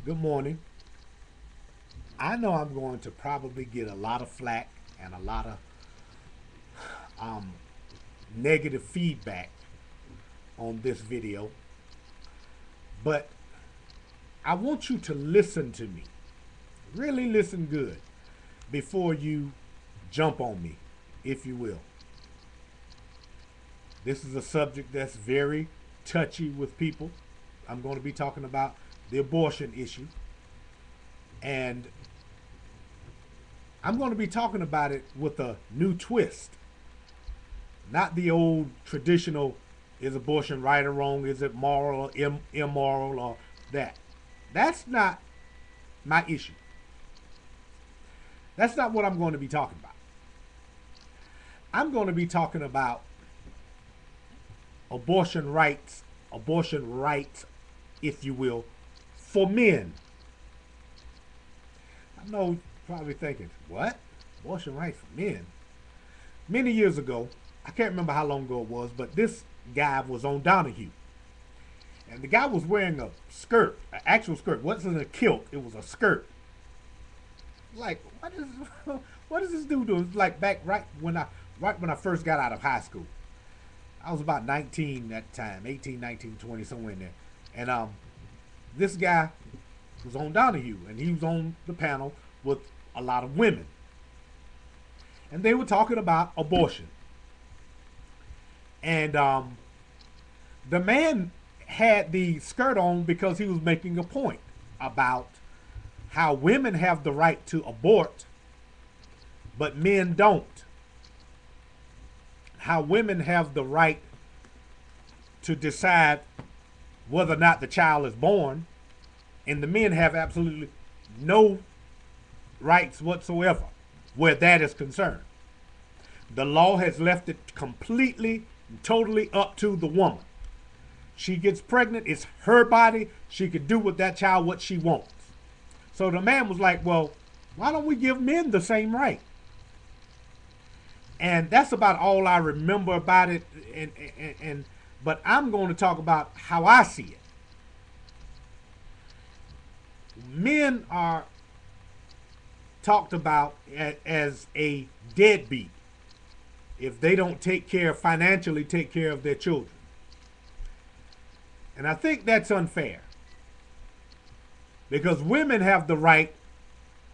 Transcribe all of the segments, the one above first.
Good morning. I know I'm going to probably get a lot of flack and a lot of um, negative feedback on this video, but I want you to listen to me. Really listen good before you jump on me, if you will. This is a subject that's very touchy with people. I'm going to be talking about the abortion issue, and I'm going to be talking about it with a new twist. Not the old traditional, is abortion right or wrong, is it moral or immoral or that. That's not my issue. That's not what I'm going to be talking about. I'm going to be talking about abortion rights, if you will, for men. I know you're probably thinking, what? Abortion rights for men? Many years ago, I can't remember how long ago it was, but this guy was on Donahue. And the guy was wearing a skirt, an actual skirt. It wasn't a kilt, it was a skirt. Like, what is this dude doing? Like back right when I first got out of high school. I was about 19 at the time, 18, 19, 20, somewhere in there. And this guy was on Donahue, and he was on the panel with a lot of women. And they were talking about abortion. And the man had the skirt on because he was making a point about how women have the right to abort, but men don't. How women have the right to decide whether or not the child is born, and the men have absolutely no rights whatsoever where that is concerned. The law has left it completely and totally up to the woman. She gets pregnant, it's her body. She can do with that child what she wants. So the man was like, well, why don't we give men the same right? And that's about all I remember about it. But I'm going to talk about how I see it. Men are talked about as a deadbeat if they don't financially take care of their children. And I think that's unfair because women have the right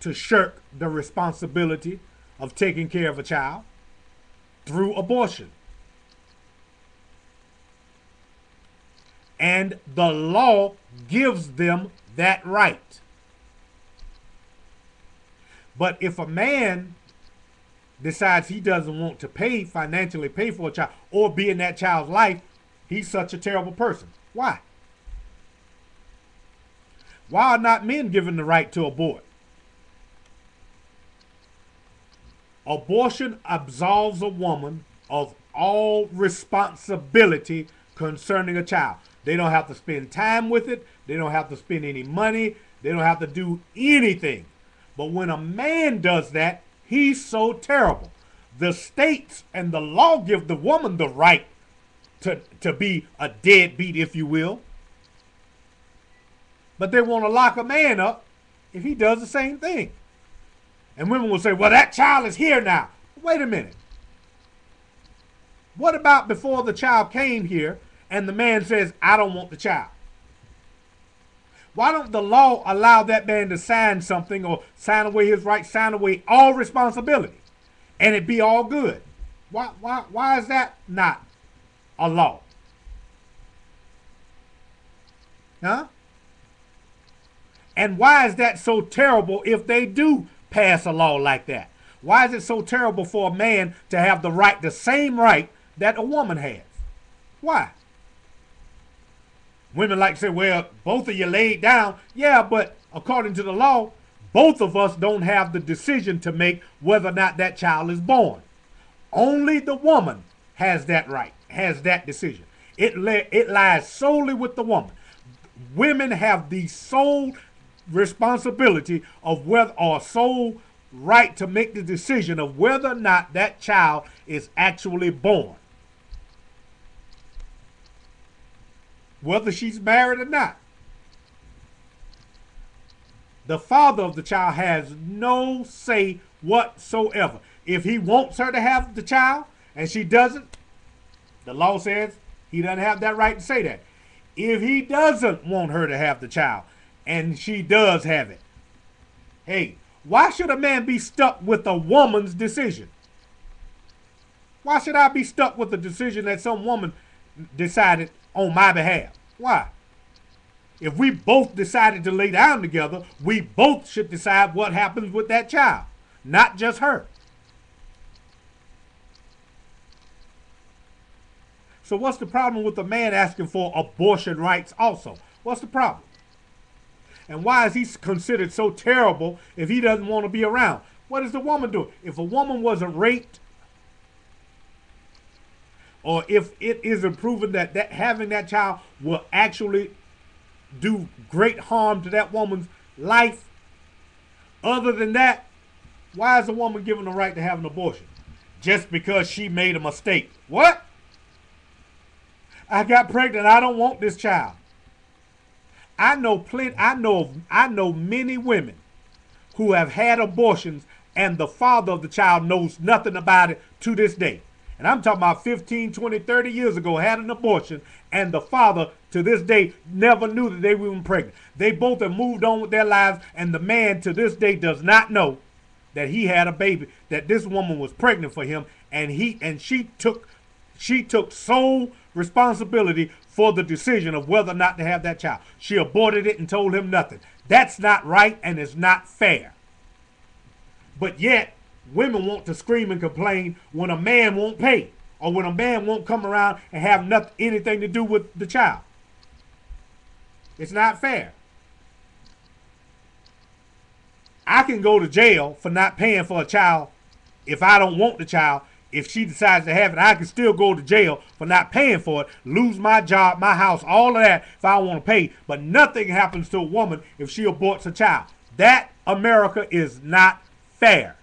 to shirk the responsibility of taking care of a child through abortion. And the law gives them that right. But if a man decides he doesn't want to financially pay for a child or be in that child's life, he's such a terrible person. Why? Why are not men given the right to abort? Abortion absolves a woman of all responsibility concerning a child. They don't have to spend time with it. They don't have to spend any money. They don't have to do anything. But when a man does that, he's so terrible. The states and the law give the woman the right to be a deadbeat, if you will. But they want to lock a man up if he does the same thing. And women will say, well, that child is here now. Wait a minute. What about before the child came here and the man says, I don't want the child? Why don't the law allow that man to sign something or sign away his rights, sign away all responsibility, and it be all good? Why is that not a law? Huh? And why is that so terrible if they do pass a law like that? Why is it so terrible for a man to have the same right that a woman has? Why? Women like to say, well, both of you laid down. Yeah, but according to the law, both of us don't have the decision to make whether or not that child is born. Only the woman has that right, has that decision. It lies solely with the woman. Women have the sole responsibility of whether, or sole right to make the decision of whether or not that child is actually born. Whether she's married or not. The father of the child has no say whatsoever. If he wants her to have the child and she doesn't, the law says he doesn't have that right to say that. If he doesn't want her to have the child and she does have it, hey, why should a man be stuck with a woman's decision? Why should I be stuck with the decision that some woman decided on my behalf? Why? If we both decided to lay down together, we both should decide what happens with that child, not just her. So what's the problem with the man asking for abortion rights also? What's the problem? And why is he considered so terrible if he doesn't want to be around? What is the woman doing? If a woman wasn't raped, or if it isn't proven that having that child will actually do great harm to that woman's life, other than that, why is a woman given the right to have an abortion? Just because she made a mistake. What? I got pregnant. I don't want this child. I know many women who have had abortions and the father of the child knows nothing about it to this day. And I'm talking about 15, 20, 30 years ago, had an abortion, and the father to this day never knew that they were even pregnant. They both have moved on with their lives, and the man to this day does not know that he had a baby, that this woman was pregnant for him, and she took sole responsibility for the decision of whether or not to have that child. She aborted it and told him nothing. That's not right, and it's not fair. But yet, women want to scream and complain when a man won't pay, or when a man won't come around and have anything to do with the child. It's not fair. I can go to jail for not paying for a child if I don't want the child. If she decides to have it, I can still go to jail for not paying for it, lose my job, my house, all of that if I don't want to pay. But nothing happens to a woman if she aborts a child. That America is not fair.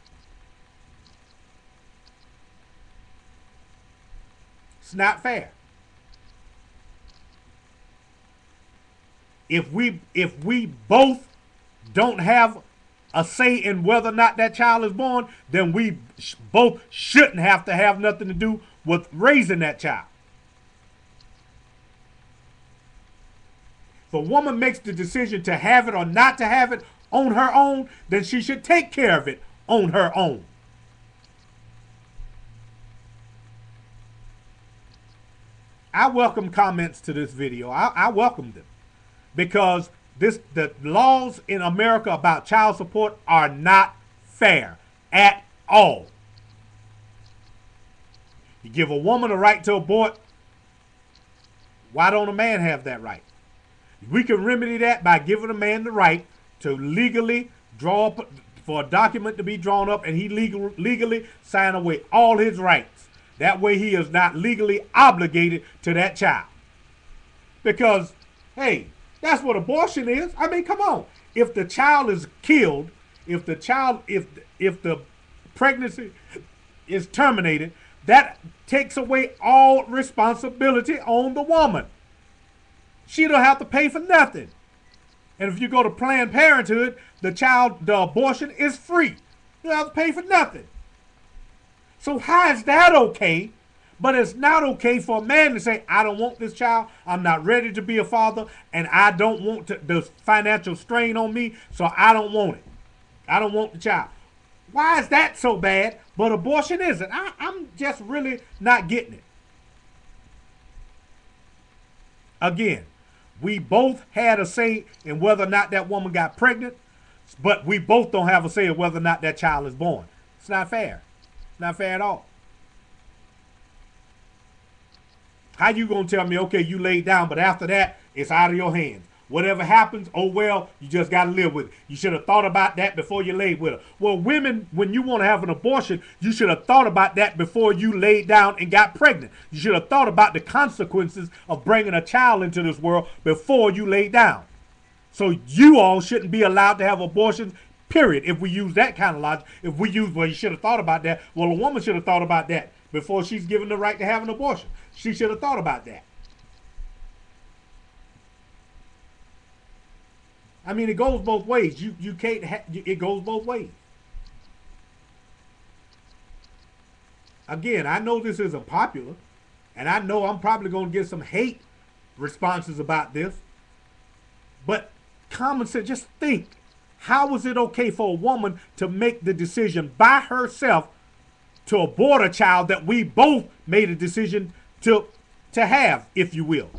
It's not fair. If we both don't have a say in whether or not that child is born, then we both shouldn't have to have nothing to do with raising that child. If a woman makes the decision to have it or not to have it on her own, then she should take care of it on her own. I welcome comments to this video. I welcome them, because the laws in America about child support are not fair at all. You give a woman a right to abort, why don't a man have that right? We can remedy that by giving a man the right to legally draw up, for a document to be drawn up, and he legally sign away all his rights. That way he is not legally obligated to that child. Because, hey, that's what abortion is. I mean, come on. If the child is killed, if the pregnancy is terminated, that takes away all responsibility on the woman. She don't have to pay for nothing. And if you go to Planned Parenthood, the abortion is free. You don't have to pay for nothing. So how is that okay? But it's not okay for a man to say, I don't want this child, I'm not ready to be a father, and I don't want the financial strain on me, so I don't want it. I don't want the child. Why is that so bad, but abortion isn't? I'm just really not getting it. Again, we both had a say in whether or not that woman got pregnant, but we both don't have a say in whether or not that child is born. It's not fair. It's not fair at all. How you gonna tell me, okay, you laid down, but after that, it's out of your hands? Whatever happens, oh well, you just gotta live with it. You should have thought about that before you laid with her. Well, women, when you want to have an abortion, you should have thought about that before you laid down and got pregnant. You should have thought about the consequences of bringing a child into this world before you laid down. So you all shouldn't be allowed to have abortions, period. If we use that kind of logic, if we use, well, you should have thought about that. Well, a woman should have thought about that before she's given the right to have an abortion. She should have thought about that. I mean, it goes both ways. You can't. It goes both ways. Again, I know this isn't popular, and I know I'm probably going to get some hate responses about this. But common sense, just think. How is it okay for a woman to make the decision by herself to abort a child that we both made a decision to have, if you will?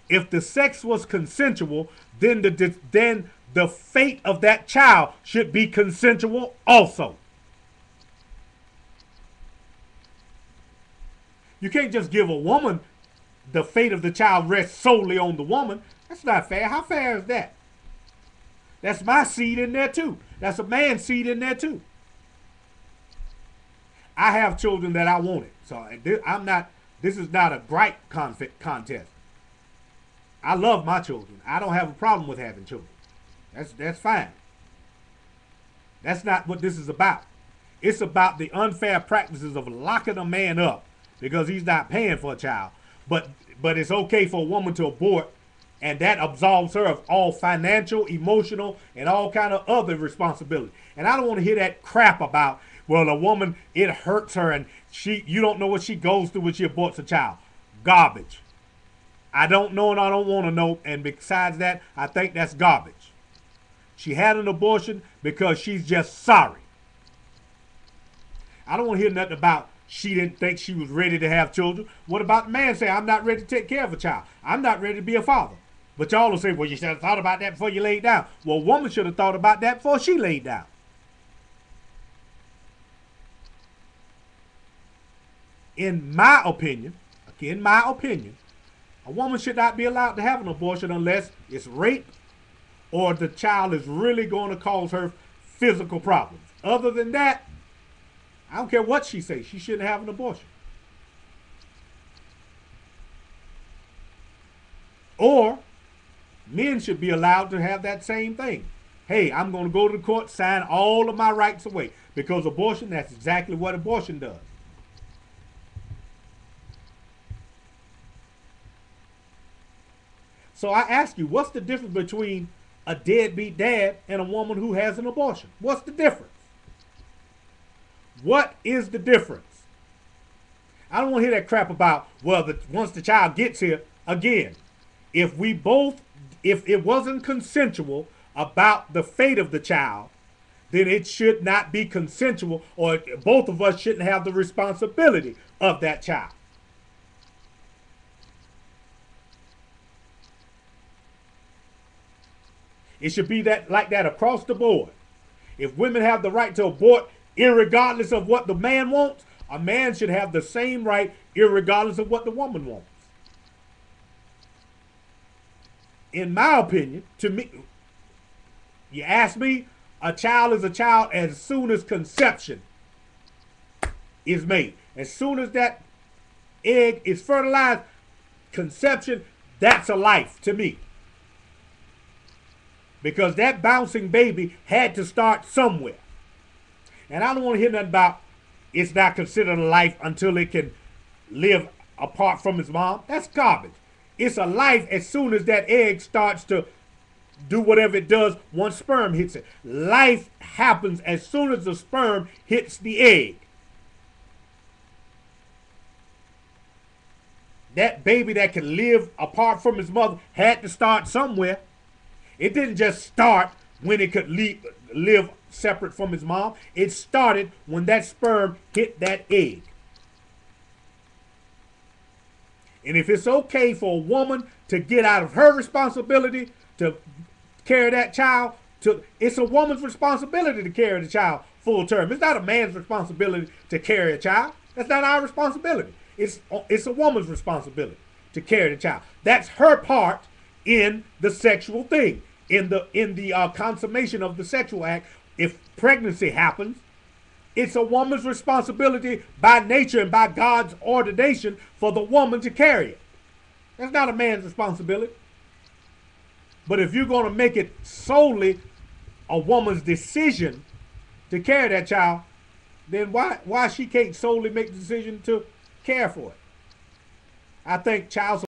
If the sex was consensual, then the fate of that child should be consensual also. You can't just give a woman the fate of the child rests solely on the woman. That's not fair. How fair is that? That's my seed in there too. That's a man's seed in there too. I have children that I wanted. So I'm not, this is not a gripe contest. I love my children. I don't have a problem with having children. That's fine. That's not what this is about. It's about the unfair practices of locking a man up because he's not paying for a child. But it's okay for a woman to abort, and that absolves her of all financial, emotional, and all kind of other responsibility. And I don't want to hear that crap about, well, a woman, it hurts her and you don't know what she goes through when she aborts a child. Garbage. I don't know and I don't want to know. And besides that, I think that's garbage. She had an abortion because she's just sorry. I don't want to hear nothing about she didn't think she was ready to have children. What about the man saying, I'm not ready to take care of a child. I'm not ready to be a father. But y'all will say, well, you should have thought about that before you laid down. Well, a woman should have thought about that before she laid down. In my opinion, a woman should not be allowed to have an abortion unless it's rape or the child is really going to cause her physical problems. Other than that, I don't care what she says, she shouldn't have an abortion. Or men should be allowed to have that same thing. Hey, I'm going to go to the court, sign all of my rights away. Because abortion, that's exactly what abortion does. So I ask you, what's the difference between a deadbeat dad and a woman who has an abortion? What's the difference? What is the difference? I don't want to hear that crap about, well, once the child gets here, again, if it wasn't consensual about the fate of the child, then it should not be consensual, or both of us shouldn't have the responsibility of that child. It should be like that across the board. If women have the right to abort, irregardless of what the man wants, a man should have the same right, irregardless of what the woman wants. In my opinion, to me, you ask me, a child is a child as soon as conception is made. As soon as that egg is fertilized, conception, that's a life to me. Because that bouncing baby had to start somewhere. And I don't want to hear nothing about it's not considered a life until it can live apart from its mom. That's garbage. It's a life as soon as that egg starts to do whatever it does once sperm hits it. Life happens as soon as the sperm hits the egg. That baby that can live apart from its mother had to start somewhere. It didn't just start when it could live separate from its mom. It started when that sperm hit that egg. And if it's okay for a woman to get out of her responsibility to carry that child, it's a woman's responsibility to carry the child full term. It's not a man's responsibility to carry a child. That's not our responsibility. It's a woman's responsibility to carry the child. That's her part in the sexual thing. In the consummation of the sexual act, if pregnancy happens, it's a woman's responsibility by nature and by God's ordination for the woman to carry it. That's not a man's responsibility. But if you're going to make it solely a woman's decision to carry that child, then why she can't solely make the decision to care for it? I think child